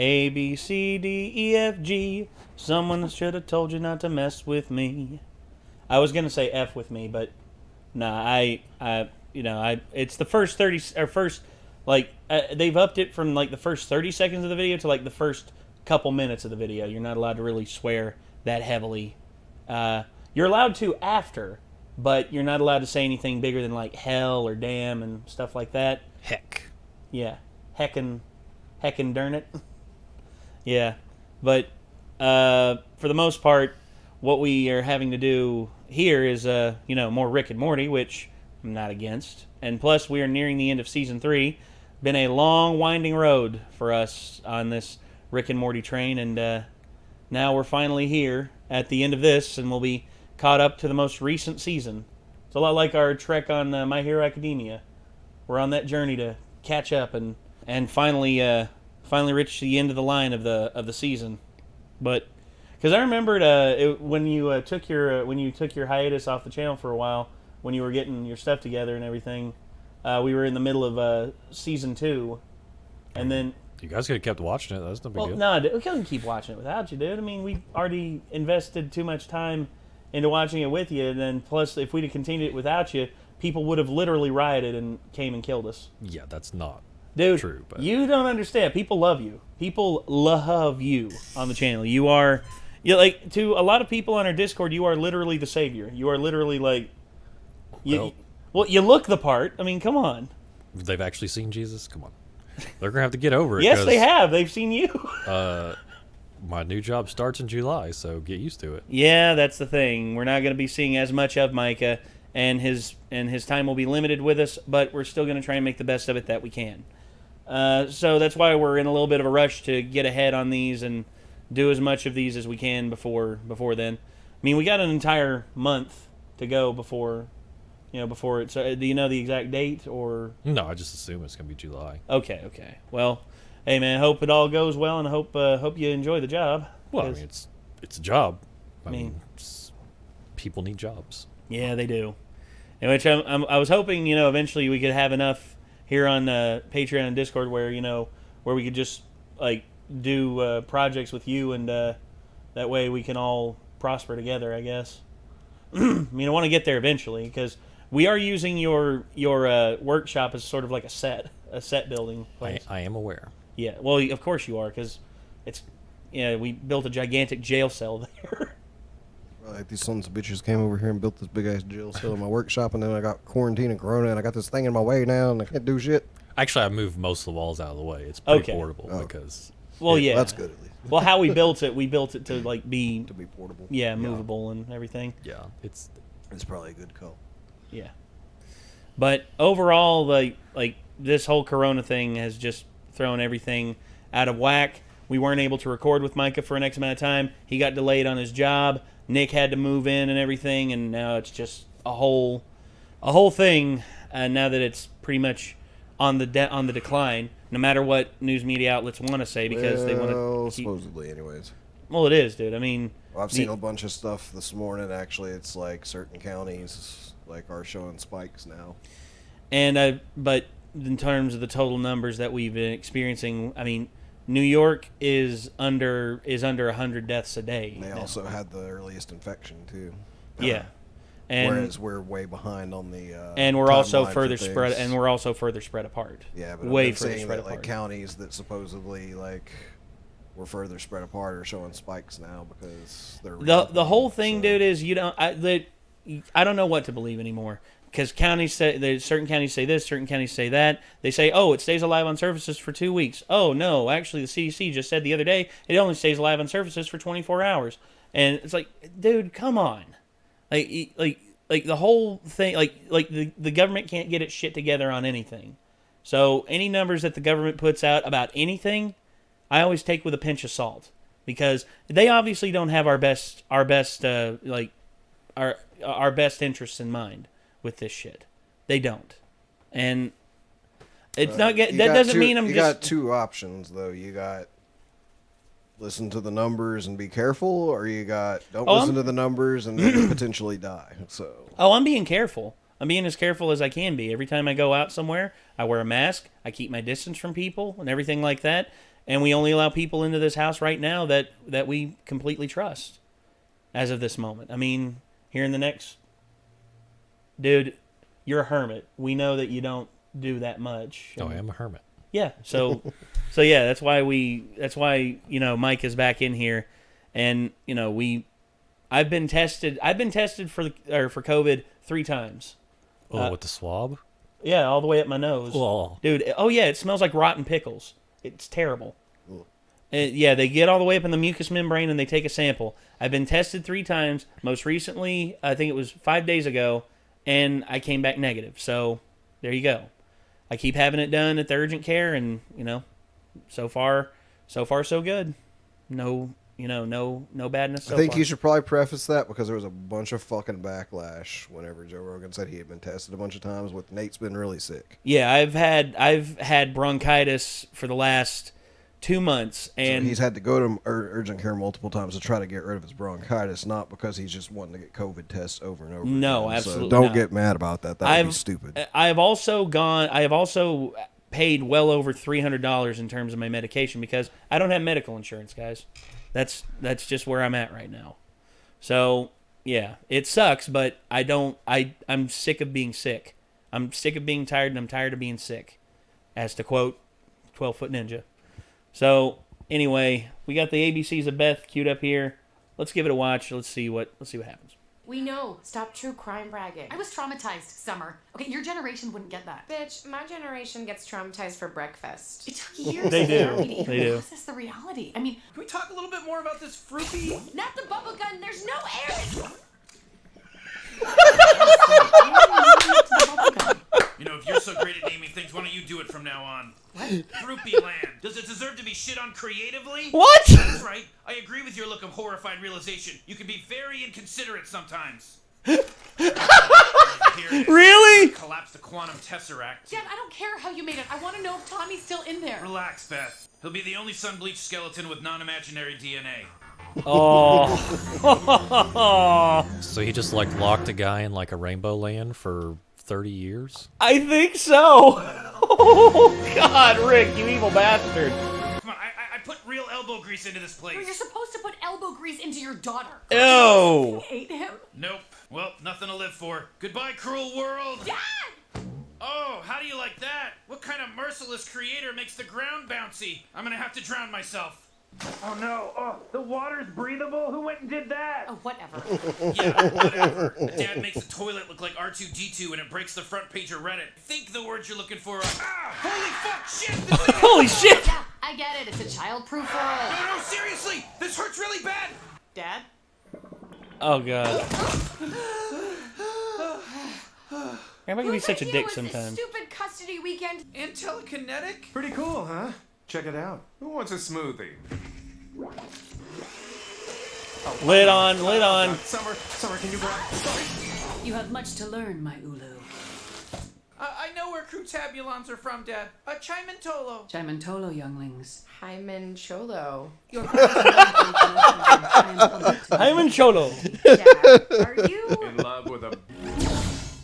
A, B, C, D, E, F, G. Someone should have told you not to mess with me. I was gonna say F with me, but nah. It's the first 30 or first they've upped it from like the first 30 seconds of the video to like the first couple minutes of the video. You're not allowed to really swear that heavily. You're allowed to after, but you're not allowed to say anything bigger than like hell or damn and stuff like that. Heck. Yeah, heckin' darn it. Yeah, but for the most part, what we are having to do here is more Rick and Morty, which I'm not against. And plus, we are nearing the end of season 3. Been a long, winding road for us on this Rick and Morty train, and now we're finally here at the end of this, and we'll be caught up to the most recent season. It's a lot like our trek on My Hero Academia. We're on that journey to catch up and finally reach the end of the line of the season. But because I remembered when you took your hiatus off the channel for a while, when you were getting your stuff together and everything, we were in the middle of season 2, and then you guys could have kept watching it. That's no big deal. No, we couldn't keep watching it without you, dude. I mean, we already invested too much time into watching it with you, and then plus, if we'd have continued it without you, people would have literally rioted and came and killed us. Yeah, that's not true. But you don't understand. People love you. People love you on the channel. You are, to a lot of people on our Discord, you are literally the savior. You are literally like, you look the part. I mean, come on. They've actually seen Jesus? Come on. They're going to have to get over it. Yes, they have. They've seen you. My new job starts in July, so get used to it. Yeah, that's the thing. We're not going to be seeing as much of Micah, and his time will be limited with us, but we're still going to try and make the best of it that we can. So that's why we're in a little bit of a rush to get ahead on these and do as much of these as we can before then. I mean, we got an entire month to go before it's. Do you know the exact date or? No, I just assume it's going to be July. Okay. Well, hey man, hope it all goes well, and hope you enjoy the job. Well, I mean, it's a job. I mean, people need jobs. Yeah, they do. In which I was hoping, eventually we could have enough here on Patreon and Discord where we could just like do projects with you, and that way we can all prosper together, I guess. I mean, I want to get there eventually because we are using your workshop as sort of like a set building place. I am aware. Yeah, well, of course you are, because we built a gigantic jail cell there. Like these sons of bitches came over here and built this big ass jail cell in my workshop, and then I got quarantine and corona, and I got this thing in my way now, and I can't do shit. Actually, I moved most of the walls out of the way. It's pretty portable because. Well, yeah, that's good at least. Well, how we built it to like be portable. Yeah, movable and everything. Yeah, it's probably a good call. Yeah, but overall, like this whole corona thing has just thrown everything out of whack. We weren't able to record with Micah for an X amount of time. He got delayed on his job. Nick had to move in and everything, and now it's just a whole thing. Now that it's pretty much on the decline, no matter what news media outlets want to say, because they want to supposedly, anyways. Well, it is, dude. I mean, I've seen a bunch of stuff this morning. Actually, it's like certain counties are showing spikes now. And but in terms of the total numbers that we've been experiencing, I mean, New York is under 100 deaths a day. They also had the earliest infection too. Yeah, and whereas we're way behind on the and we're also further spread apart. Yeah, but way I'm further saying spread that apart. counties that supposedly were further spread apart are showing spikes now because they're the whole thing, dude, is I don't know what to believe anymore. Because certain counties say this, certain counties say that. They say, oh, it stays alive on surfaces for 2 weeks. Oh, no, actually the CDC just said the other day it only stays alive on surfaces for 24 hours. And it's like, dude, come on. Like the whole thing, like the government can't get its shit together on anything. So any numbers that the government puts out about anything, I always take with a pinch of salt. Because they obviously don't have our best interests in mind with this shit. They don't. And it's not that doesn't mean I'm you just... got two options though. You got listen to the numbers and be careful, or you got don't listen to the numbers and then potentially die. So I'm being careful. I'm being as careful as I can be. Every time I go out somewhere, I wear a mask, I keep my distance from people and everything like that. And we only allow people into this house right now that we completely trust as of this moment. I mean, here in the next... Dude, you're a hermit. We know that you don't do that much. Oh, I am a hermit. Yeah, so yeah, that's why Mike is back in here, and I've been tested for COVID 3 times. Oh, with the swab? Yeah, all the way up my nose. Oh. Dude, it smells like rotten pickles. It's terrible. Yeah, they get all the way up in the mucous membrane and they take a sample. I've been tested 3 times. Most recently, I think it was 5 days ago, and I came back negative. So there you go. I keep having it done at the urgent care, and so far so good. No badness. I think you should probably preface that because there was a bunch of fucking backlash whenever Joe Rogan said he had been tested a bunch of times. With Nate's been really sick. Yeah, I've had bronchitis for the last 2 months, and so he's had to go to urgent care multiple times to try to get rid of his bronchitis, not because he's just wanting to get COVID tests over and over. No, again. absolutely So don't not. get mad about that. That would be stupid. I have also paid well over $300 in terms of my medication because I don't have medical insurance, guys. That's just where I'm at right now. So yeah, it sucks, but I'm sick of being sick. I'm sick of being tired, and I'm tired of being sick, as to quote 12-Foot Ninja. So anyway, we got the ABCs of Beth queued up here. Let's give it a watch. Let's see what happens. We know. Stop true crime bragging. I was traumatized, Summer. Okay, your generation wouldn't get that. Bitch, my generation gets traumatized for breakfast. It took years They do. for me to even They do. process the reality. I mean, Can we talk a little bit more about this fruity? not the bubble gun. There's no air. You know, if you're so great at naming things, why don't you do it from now on? What? Fruity Land. Does it deserve to be shit on creatively? What? That's right. I agree with your look of horrified realization. You can be very inconsiderate sometimes. Here it is. Really? Collapse the quantum tesseract. Dad, I don't care how you made it. I want to know if Tommy's still in there. Relax, Beth. He'll be the only sun-bleached skeleton with non-imaginary DNA. Oh. So he just locked a guy in a rainbow land for 30 years? I think so. Oh God, Rick, you evil bastard. Come on, I put real elbow grease into this place. You're supposed to put elbow grease into your daughter. Ew. You ate him? Nope. Well, nothing to live for. Goodbye, cruel world. Dad! Oh, how do you like that? What kind of merciless creator makes the ground bouncy? I'm gonna have to drown myself. Oh no, oh, the water's breathable? Who went and did that? Oh, whatever. Yeah, whatever. Dad makes the toilet look like R2-D2 and it breaks the front page of Reddit. Think the words you're looking for are, holy fuck, shit! Holy shit! Yeah, I get it. It's a child-proof world. No, seriously! This hurts really bad! Dad? Oh God. Everybody can be such a dick This sometimes. stupid custody weekend. And telekinetic? Pretty cool, huh? Check it out. Who wants a smoothie? Lid on. Summer, can you grab? You have much to learn, my Ulu. I know where Crutabulons are from, Dad. Chimantolo. Chimantolo, younglings. Hyman Cholo. Your Hyman Cholo. Dad, are you? In love with a...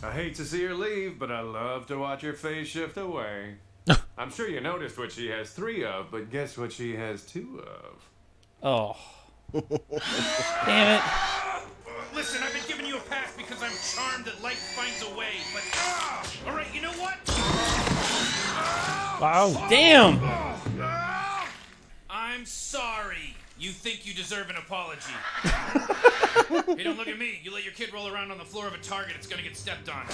I hate to see her leave, but I love to watch her face shift away. I'm sure you noticed what she has 3 of, but guess what she has 2 of? Oh. Damn it. Listen, I've been giving you a pass because I'm charmed that life finds a way, but alright, you know what? Wow. Damn. I'm sorry. You think you deserve an apology. Hey, don't look at me. You let your kid roll around on the floor of a Target, it's gonna get stepped on.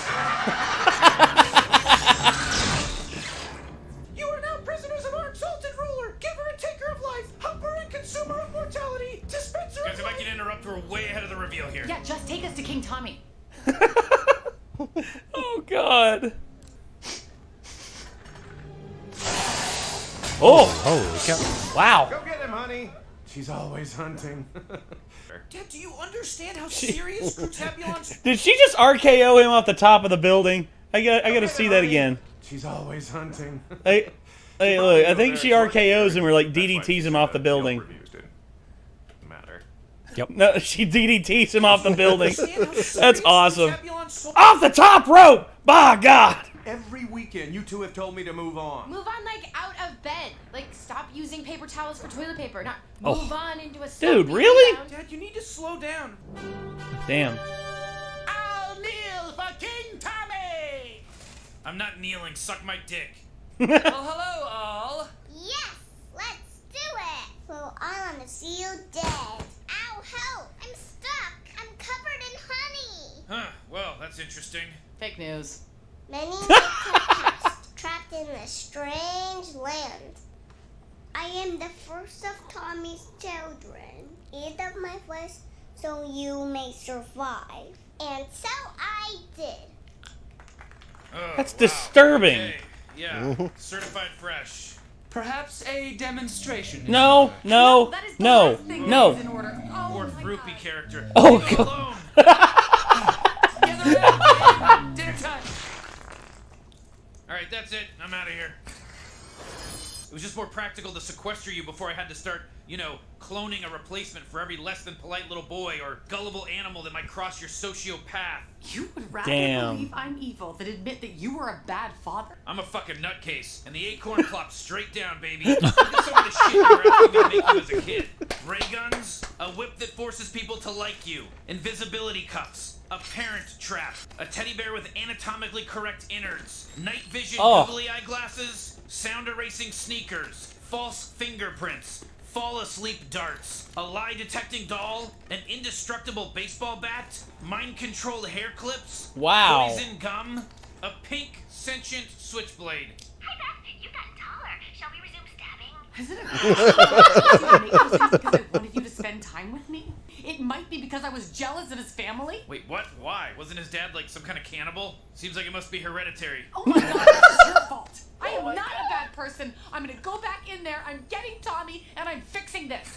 You are now prisoners of our exalted ruler, giver and taker of life, helper and consumer of mortality, dispenser of life. Guys, if I can interrupt, we're way ahead of the reveal here. Yeah, just take us to King Tommy. Oh God. Oh. Holy cow. Wow. Go get him, honey. She's always hunting. Dad, do you understand how serious Crutabulons... Did she just RKO him off the top of the building? I gotta see that again. She's always hunting. Hey, look, I think she RKOs him or DDTs him off the building. Matter. Yep. No, she DDTs him off the building. Understand how serious That's awesome. Crutabulons so- Off the top rope! By God! Every weekend, you two have told me to move on. Move on, like, out of bed. Like, stop using paper towels for toilet paper. Not Oh. move on into a Dude, soap really? down. Dad, you need to slow down. Damn. I'll kneel for King Tommy! I'm not kneeling. Suck my dick. Well, hello, all. Yes, let's do it. Well, I want to see you dead. Ow, help! I'm stuck. I'm covered in honey. Huh, well, that's interesting. Fake news. Many nights have passed, trapped in a strange land. I am the first of Tommy's children. Eat of my flesh so you may survive. And so I did. Oh, That's wow. disturbing. Okay. Yeah, certified fresh. Perhaps a demonstration. is No, in no, That is the no, last thing that no. is in order. Oh, Poor my Froopy God. character. Oh, Leave him God. alone. Gather around. Dinner time. All right, that's it. I'm out of here. It was just more practical to sequester you before I had to start, cloning a replacement for every less than polite little boy or gullible animal that might cross your sociopath. You would rather Damn. believe I'm evil than admit that you were a bad father. I'm a fucking nutcase, and the acorn plops straight down, baby. Look at some of the shit you were asking me to make you as a kid. Ray guns, a whip that forces people to like you, invisibility cuffs, a parent trap, a teddy bear with anatomically correct innards, night vision Oh. googly eyeglasses, sound erasing sneakers, false fingerprints, fall asleep darts, a lie detecting doll, an indestructible baseball bat, mind controlled hair clips, Wow. poison gum, a pink sentient switchblade. Hi, Beth. You got taller. Shall we resume stabbing? Is it a make those things because I wanted you to spend time with me? It might be because I was jealous of his family. Wait, what? Why? Wasn't his dad like some kind of cannibal? Seems like it must be hereditary. Oh my God, this is your fault. I am not a bad person. I'm gonna go back in there. I'm getting Tommy, and I'm fixing this.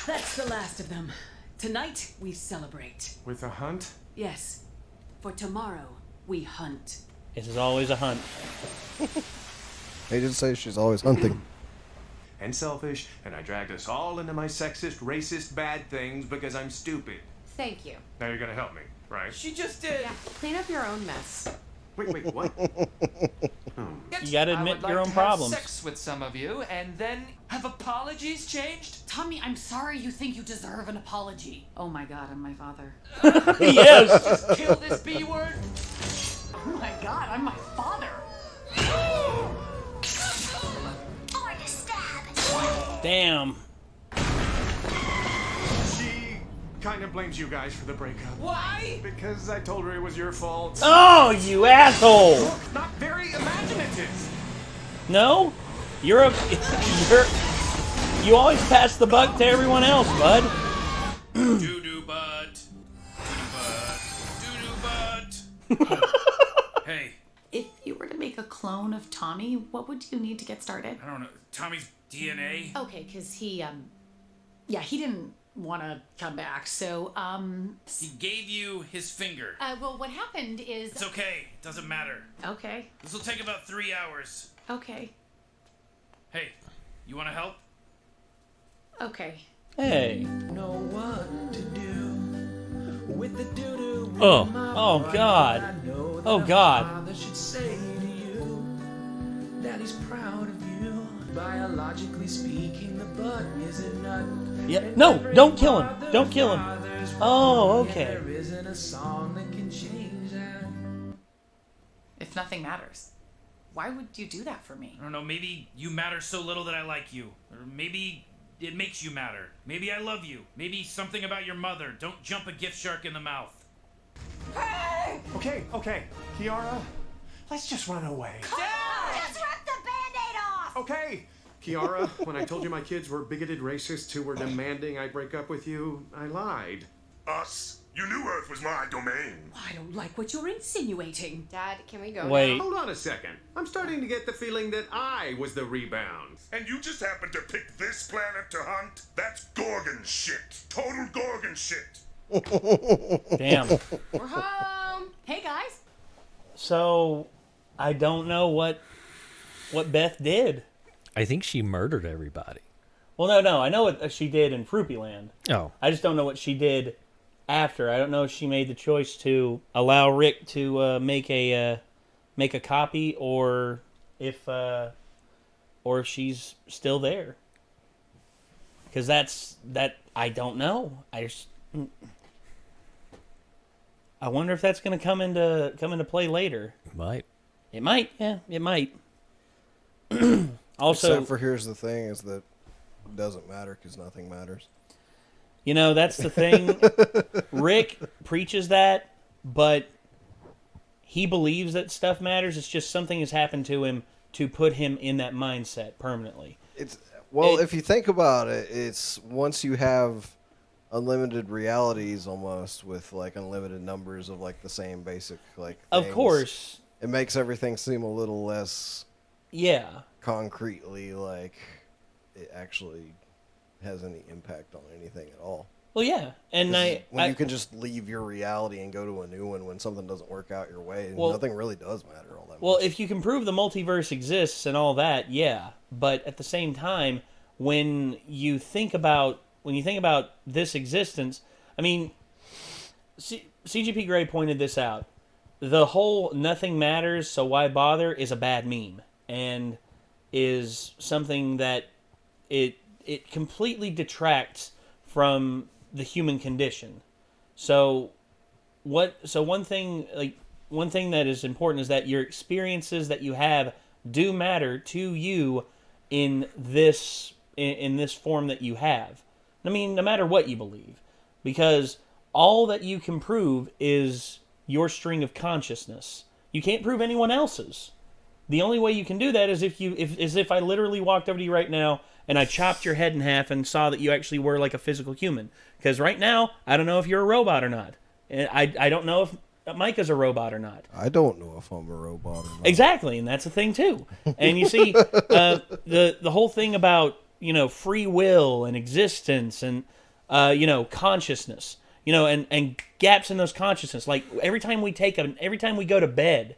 That's the last of them. Tonight we celebrate. With a hunt? Yes, for tomorrow we hunt. This is always a hunt. They did say she's always hunting. And selfish, and I dragged us all into my sexist, racist, bad things because I'm stupid. Thank you. Now you're gonna help me, right? She just did. Yeah, clean up your own mess. Wait, what? You gotta I admit would your like own to have problems. sex with some of you, and then have apologies changed? Tommy, I'm sorry you think you deserve an apology. Oh my God, I'm my father. Yes. Just kill this B word. Oh my God, I'm my father. Or to stab. Damn. She kind of blames you guys for the breakup. Why? Because I told her it was your fault. Oh, you asshole. Not very imaginative. No? You're a... You always pass the buck to everyone else, bud. Doo-doo butt. Doo-doo butt. Doo-doo butt. Hey, If you were to make a clone of Tommy, what would you need to get started? I don't know. Tommy's DNA? Okay, because he didn't want to come back, so, He gave you his finger. well, what happened is... It's okay. It doesn't matter. Okay, This will take about 3 hours. okay, Hey, you want to help? okay. Hey. Know what to do with the doo-doo. Oh. Oh, God. Oh, God. Father should say to you that he's proud of you. Biologically speaking, the butt is a nut. Yeah. No, don't kill him. Don't kill him. Oh, okay. There isn't a song that can change that. If nothing matters, why would you do that for me? I don't know. Maybe you matter so little that I like you. Or maybe it makes you matter. Maybe I love you. Maybe something about your mother. Don't jump a gift shark in the mouth. Okay, Kiara, let's just run away. Just rip the Band-Aid off. Okay, Kiara, when I told you my kids were bigoted racists who were demanding I break up with you, I lied. Us? You knew Earth was my domain. I don't like what you're insinuating. Dad, can we go Wait. now? Hold on a second. I'm starting to get the feeling that I was the rebound. And you just happened to pick this planet to hunt? That's Gorgon shit. Total Gorgon shit. Damn. We're home. Hey, guys. So, I don't know what Beth did. I think she murdered everybody. Well, no. I know what she did in Fruity Land. Oh. I just don't know what she did after. I don't know if she made the choice to allow Rick to make a copy, or if she's still there. Because I don't know. I wonder if that's going to come into play later. Might. It might. Yeah, it might. Also, except for here's the thing: is that it doesn't matter because nothing matters. You know, that's the thing. Rick preaches that, but he believes that stuff matters. It's just something has happened to him to put him in that mindset permanently. If you think about it, it's once you have unlimited realities almost with like unlimited numbers of like the same basic like of things, course, it makes everything seem a little less concretely like it actually has any impact on anything at all. Well, yeah, and when you can just leave your reality and go to a new one when something doesn't work out your way, nothing really does matter all that much. Well, if you can prove the multiverse exists and all that, yeah, but at the same time, when you think about this existence, I mean, CGP Grey pointed this out. The whole "nothing matters, so why bother" is a bad meme, and is something that it completely detracts from the human condition. So one thing that is important is that your experiences that you have do matter to you in this form that you have. I mean, no matter what you believe, because all that you can prove is your string of consciousness. You can't prove anyone else's. The only way you can do that is if I literally walked over to you right now and I chopped your head in half and saw that you actually were like a physical human. Because right now, I don't know if you're a robot or not. I don't know if Micah's a robot or not. I don't know if I'm a robot or not. Exactly, and that's the thing too. And you see, the whole thing about free will and existence and consciousness, and gaps in those consciousness. Like every time we go to bed,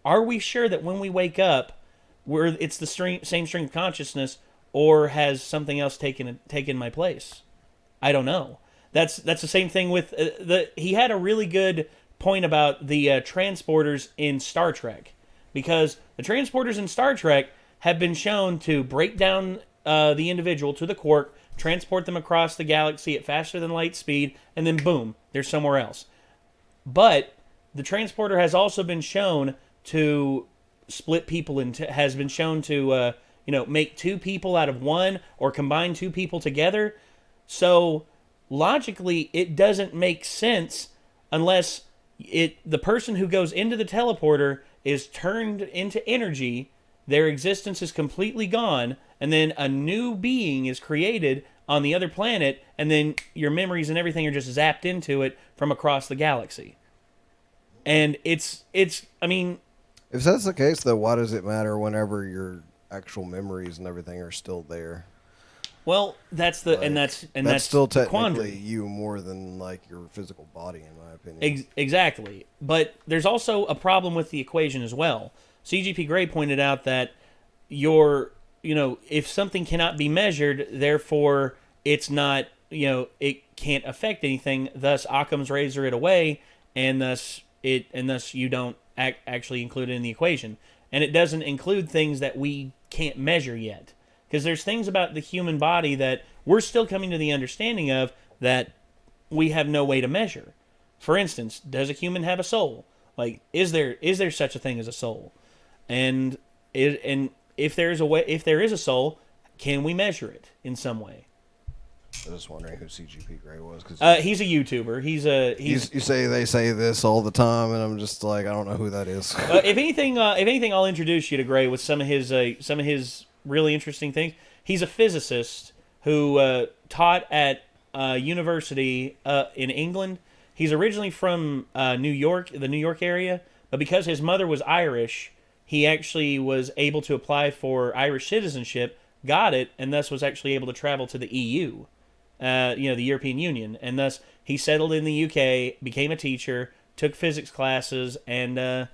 are we sure that when we wake up, it's the same string of consciousness, or has something else taken my place? I don't know. That's the same thing with he had a really good point about the transporters in Star Trek, because the transporters in Star Trek have been shown to break down the individual to the quark, transport them across the galaxy at faster than light speed, and then boom, they're somewhere else. But the transporter has also been shown to split people has been shown to make two people out of one, or combine two people together. So logically, it doesn't make sense unless the person who goes into the teleporter is turned into energy, their existence is completely gone, and then a new being is created on the other planet, and then your memories and everything are just zapped into it from across the galaxy. And it's I mean, if that's the case, though, why does it matter whenever your actual memories and everything are still there? Well, that's still technically quandary. You more than like your physical body, in my opinion. Exactly, but there's also a problem with the equation as well. CGP Grey pointed out that if something cannot be measured, therefore it's not, it can't affect anything. Thus, Occam's razor it away, and thus you don't actually include it in the equation, and it doesn't include things that we can't measure yet. Because there's things about the human body that we're still coming to the understanding of that we have no way to measure. For instance, does a human have a soul? Like, is there such a thing as a soul? And if there is a soul, can we measure it in some way? I was just wondering who CGP Grey was. He's a YouTuber. They say this all the time, and I'm just like, I don't know who that is. If anything, I'll introduce you to Grey with some of his really interesting things. He's a physicist who taught at university in England. He's originally from New York, the New York area, but because his mother was Irish, he actually was able to apply for Irish citizenship, got it, and thus was actually able to travel to the EU, the European Union, and thus he settled in the UK, became a teacher, took physics classes, and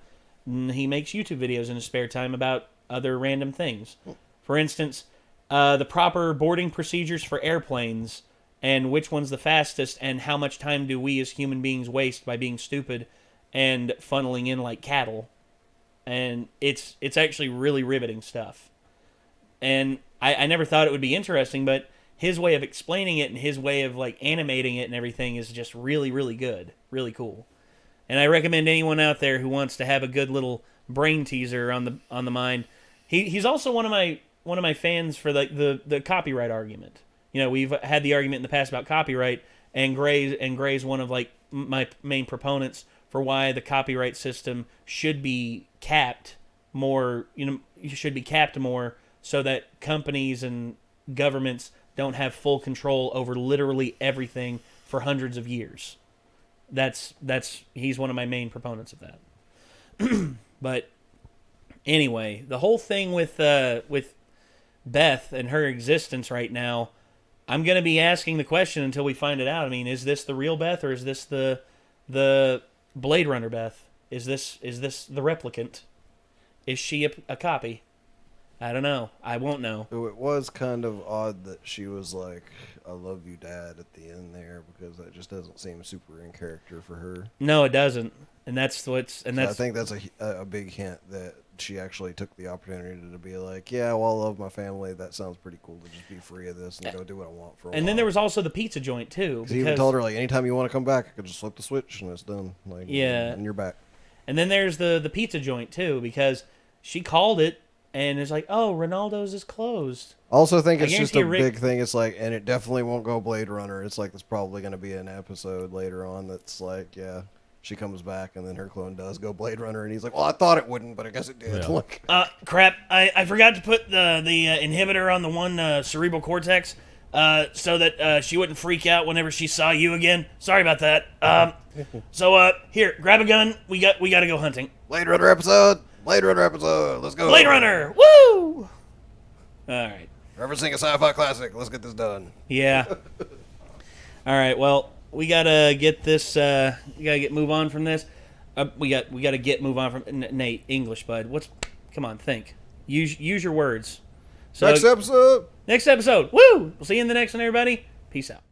he makes YouTube videos in his spare time about other random things. For instance, the proper boarding procedures for airplanes and which one's the fastest, and how much time do we as human beings waste by being stupid and funneling in like cattle. And it's actually really riveting stuff. And I never thought it would be interesting, but his way of explaining it and his way of like animating it and everything is just really, really good. Really cool. And I recommend anyone out there who wants to have a good little brain teaser on the mind. He's also one of my fans for the copyright argument. You know, we've had the argument in the past about copyright, and Gray's one of like my main proponents for why the copyright system should be capped more. You know, should be capped more so that companies and governments don't have full control over literally everything for hundreds of years. He's one of my main proponents of that. But anyway, the whole thing with Beth and her existence right now, I'm going to be asking the question until we find it out. I mean, is this the real Beth, or is this the Blade Runner Beth? Is this the replicant? Is she a copy? I don't know. I won't know. It was kind of odd that she was like, "I love you, Dad," at the end there, because that just doesn't seem super in character for her. No, it doesn't. And I think that's a big hint that she actually took the opportunity to be like, "Yeah, well, I love my family. That sounds pretty cool to just be free of this and go do what I want for a while." And then there was also the pizza joint too. He even told her like, "Anytime you want to come back, I could just flip the switch and it's done." Like, yeah, and you're back. And then there's the pizza joint too, because she called it. And it's like, oh, Ronaldo's is closed. Also think it's just a big thing. It's like, and it definitely won't go Blade Runner. It's like, there's probably going to be an episode later on that's like, yeah, she comes back and then her clone does go Blade Runner. And he's like, well, I thought it wouldn't, but I guess it did. Yeah. Like, crap. I forgot to put the inhibitor on the one cerebral cortex so that she wouldn't freak out whenever she saw you again. Sorry about that. So here, grab a gun. We got to go hunting. Blade Runner episode. Let's go. Blade Runner. Woo! All right. Referencing a sci-fi classic. Let's get this done. Yeah. All right. Well, we gotta get this. Move on from this. We gotta move on from Nate English, bud. Come on, think. Use your words. So, next episode. Woo! We'll see you in the next one, everybody. Peace out.